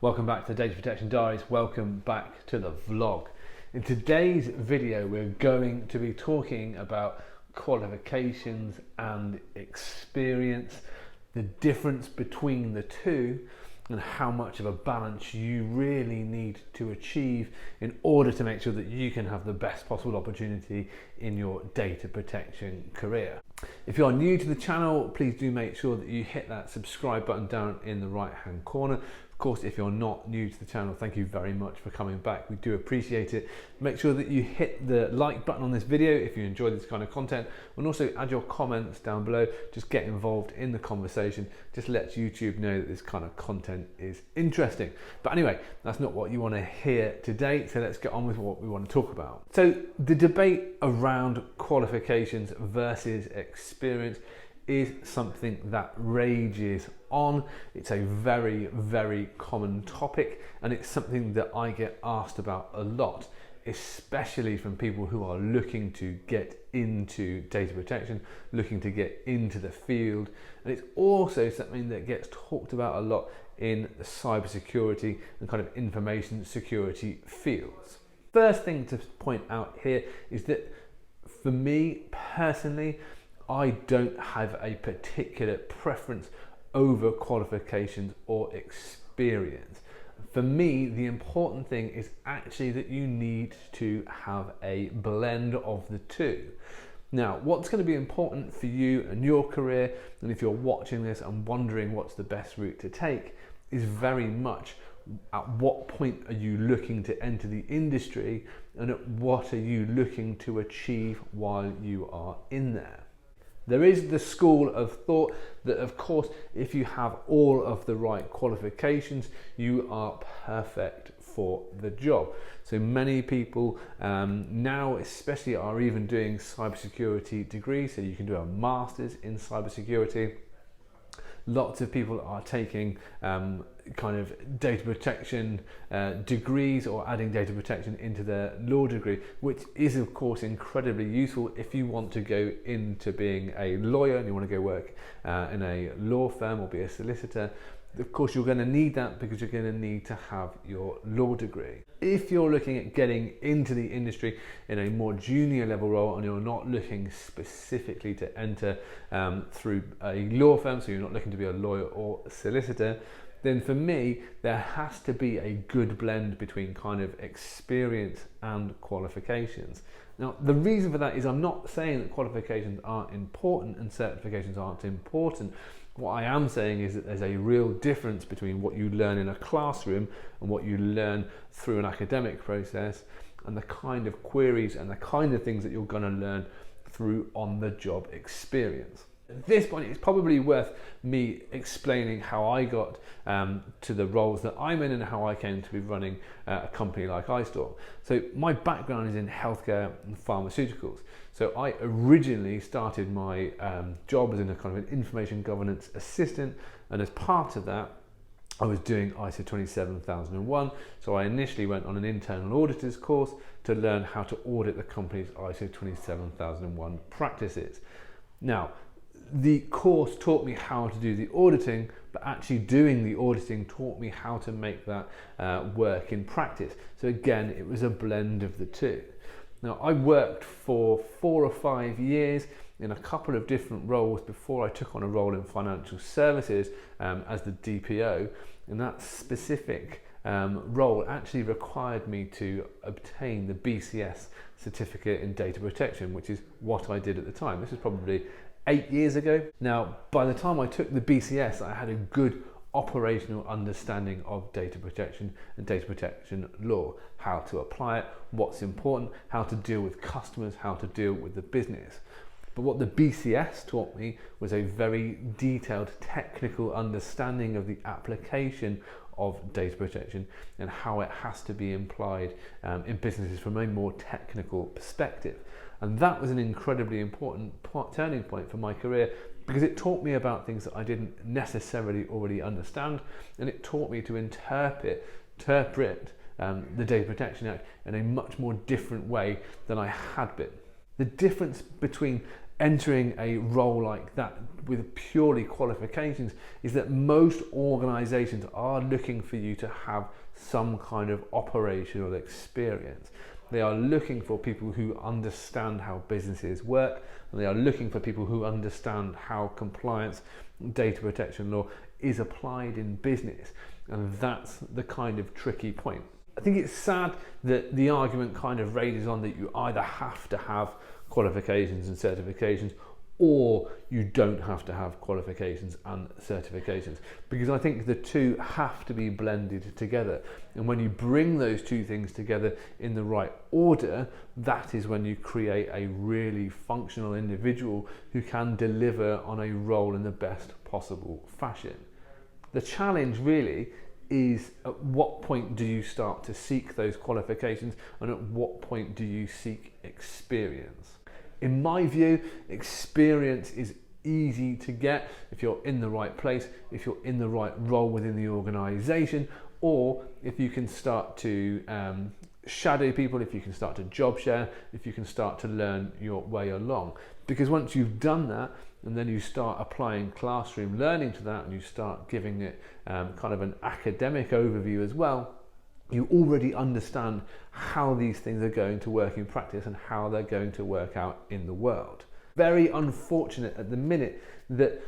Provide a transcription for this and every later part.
Welcome back to Data Protection Diaries. Welcome back to the vlog. In today's video, we're going to be talking about qualifications and experience, the difference between the two, and how much of a balance you really need to achieve in order to make sure that you can have the best possible opportunity in your data protection career. If you are new to the channel, please do make sure that you hit that subscribe button down in the right hand corner. Of course, if you're not new to the channel, thank you very much for coming back. We do appreciate it. Make sure that you hit the like button on this video if you enjoy this kind of content, and also add your comments down below. Just get involved in the conversation. Just let YouTube know that this kind of content is interesting. But anyway, that's not what you want to hear today, so let's get on with what we want to talk about. So the debate around qualifications versus experience is something that rages on. It's a very, very common topic, and it's something that I get asked about a lot, especially from people who are looking to get into data protection, looking to get into the field. And it's also something that gets talked about a lot in the cybersecurity and kind of information security fields. First thing to point out here is that for me personally, I don't have a particular preference over qualifications or experience. For me, the important thing is actually that you need to have a blend of the two. Now, what's going to be important for you and your career, and if you're watching this and wondering what's the best route to take, is very much at what point are you looking to enter the industry, and at what are you looking to achieve while you are in there. There is the school of thought that, of course, if you have all of the right qualifications, you are perfect for the job. So many people now especially are even doing cybersecurity degrees, so you can do a master's in cybersecurity. Lots of people are taking kind of data protection degrees, or adding data protection into their law degree, which is of course incredibly useful if you want to go into being a lawyer and you want to go work in a law firm or be a solicitor. Of course, you're going to need that because you're going to need to have your law degree. If you're looking at getting into the industry in a more junior level role, and you're not looking specifically to enter through a law firm, so you're not looking to be a lawyer or a solicitor, then for me, there has to be a good blend between kind of experience and qualifications. Now, the reason for that is I'm not saying that qualifications aren't important and certifications aren't important. What I am saying is that there's a real difference between what you learn in a classroom and what you learn through an academic process, and the kind of queries and the kind of things that you're going to learn through on-the-job experience. At this point, it's probably worth me explaining how I got to the roles that I'm in and how I came to be running a company like iStore. So my background is in healthcare and pharmaceuticals. So I originally started my job as in a kind of an information governance assistant, and as part of that, I was doing ISO 27001. So I initially went on an internal auditor's course to learn how to audit the company's ISO 27001 practices. Now, the course taught me how to do the auditing, but actually doing the auditing taught me how to make that work in practice. So again, it was a blend of the two. Now, I worked for 4 or 5 years in a couple of different roles before I took on a role in financial services as the DPO, and that specific role actually required me to obtain the BCS certificate in data protection, which is what I did at the time. This is probably 8 years ago. Now, by the time I took the BCS, I had a good operational understanding of data protection and data protection law, how to apply it, what's important, how to deal with customers, how to deal with the business. But what the BCS taught me was a very detailed technical understanding of the application of data protection and how it has to be applied in businesses from a more technical perspective. And that was an incredibly important turning point for my career, because it taught me about things that I didn't necessarily already understand, and it taught me to interpret the Data Protection Act in a much more different way than I had been. The difference between entering a role like that with purely qualifications is that most organisations are looking for you to have some kind of operational experience. They are looking for people who understand how businesses work, and they are looking for people who understand how compliance, data protection law is applied in business, and that's the kind of tricky point. I think it's sad that the argument kind of rages on that you either have to have qualifications and certifications, or you don't have to have qualifications and certifications, because I think the two have to be blended together. And when you bring those two things together in the right order, that is when you create a really functional individual who can deliver on a role in the best possible fashion. The challenge really is, at what point do you start to seek those qualifications, and at what point do you seek experience? In my view, experience is easy to get if you're in the right place, if you're in the right role within the organisation, or if you can start to shadow people, if you can start to job share, if you can start to learn your way along. Because once you've done that, and then you start applying classroom learning to that, and you start giving it kind of an academic overview as well, you already understand how these things are going to work in practice and how they're going to work out in the world. Very unfortunate at the minute that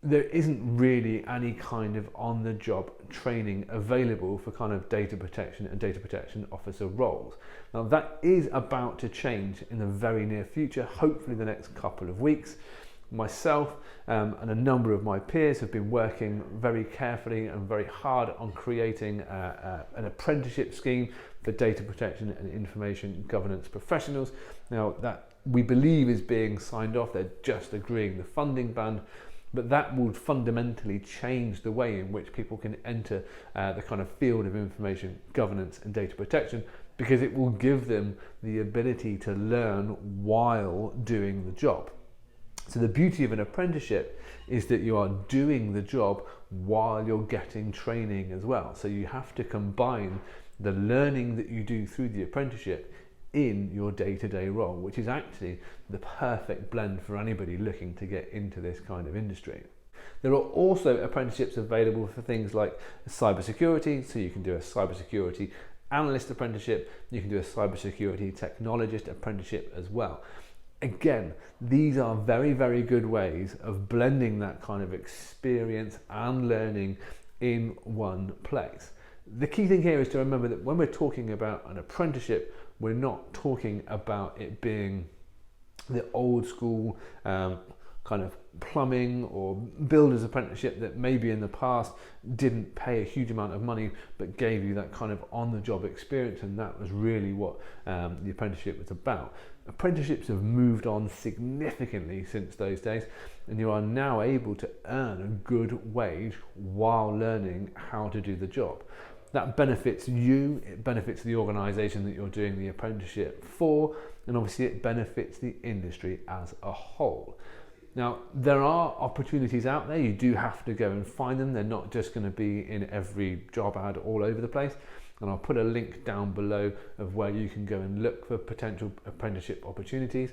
there isn't really any kind of on-the-job training available for kind of data protection and data protection officer roles. Now that is about to change in the very near future, hopefully the next couple of weeks. Myself and a number of my peers have been working very carefully and very hard on creating an apprenticeship scheme for data protection and information governance professionals. Now that we believe is being signed off, they're just agreeing the funding band, but that will fundamentally change the way in which people can enter the kind of field of information governance and data protection, because it will give them the ability to learn while doing the job. So the beauty of an apprenticeship is that you are doing the job while you're getting training as well. So you have to combine the learning that you do through the apprenticeship in your day-to-day role, which is actually the perfect blend for anybody looking to get into this kind of industry. There are also apprenticeships available for things like cybersecurity, so you can do a cybersecurity analyst apprenticeship, you can do a cybersecurity technologist apprenticeship as well. Again, these are very, very good ways of blending that kind of experience and learning in one place. The key thing here is to remember that when we're talking about an apprenticeship, we're not talking about it being the old school kind of plumbing or builder's apprenticeship that maybe in the past didn't pay a huge amount of money but gave you that kind of on-the-job experience, and that was really what the apprenticeship was about. Apprenticeships have moved on significantly since those days, and you are now able to earn a good wage while learning how to do the job. That benefits you, it benefits the organisation that you're doing the apprenticeship for, and obviously it benefits the industry as a whole. Now, there are opportunities out there. You do have to go and find them. They're not just going to be in every job ad all over the place. And I'll put a link down below of where you can go and look for potential apprenticeship opportunities.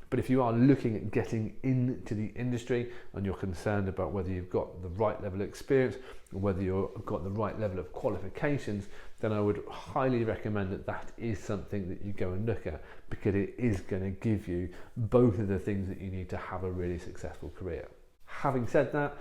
But if you are looking at getting into the industry and you're concerned about whether you've got the right level of experience or whether you've got the right level of qualifications, then I would highly recommend that that is something that you go and look at, because it is going to give you both of the things that you need to have a really successful career. Having said that,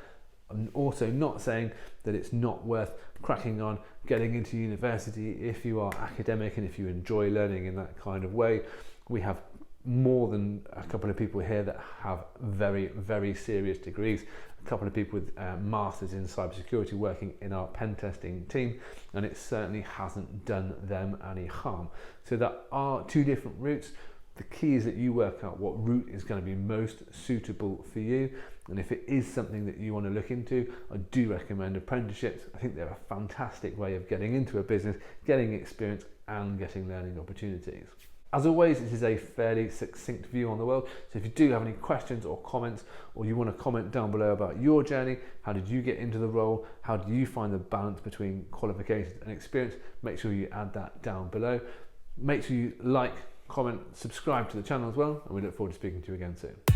I'm also not saying that it's not worth cracking on, getting into university if you are academic and if you enjoy learning in that kind of way. We have more than a couple of people here that have very, very serious degrees. A couple of people with masters in cybersecurity working in our pen testing team, and it certainly hasn't done them any harm. So there are two different routes. The key is that you work out what route is going to be most suitable for you, and if it is something that you want to look into, I do recommend apprenticeships. I think they're a fantastic way of getting into a business, getting experience and getting learning opportunities. As always, this is a fairly succinct view on the world, so if you do have any questions or comments, or you want to comment down below about your journey, how did you get into the role, how do you find the balance between qualifications and experience, make sure you add that down below. Make sure you like, comment, subscribe to the channel as well, and we look forward to speaking to you again soon.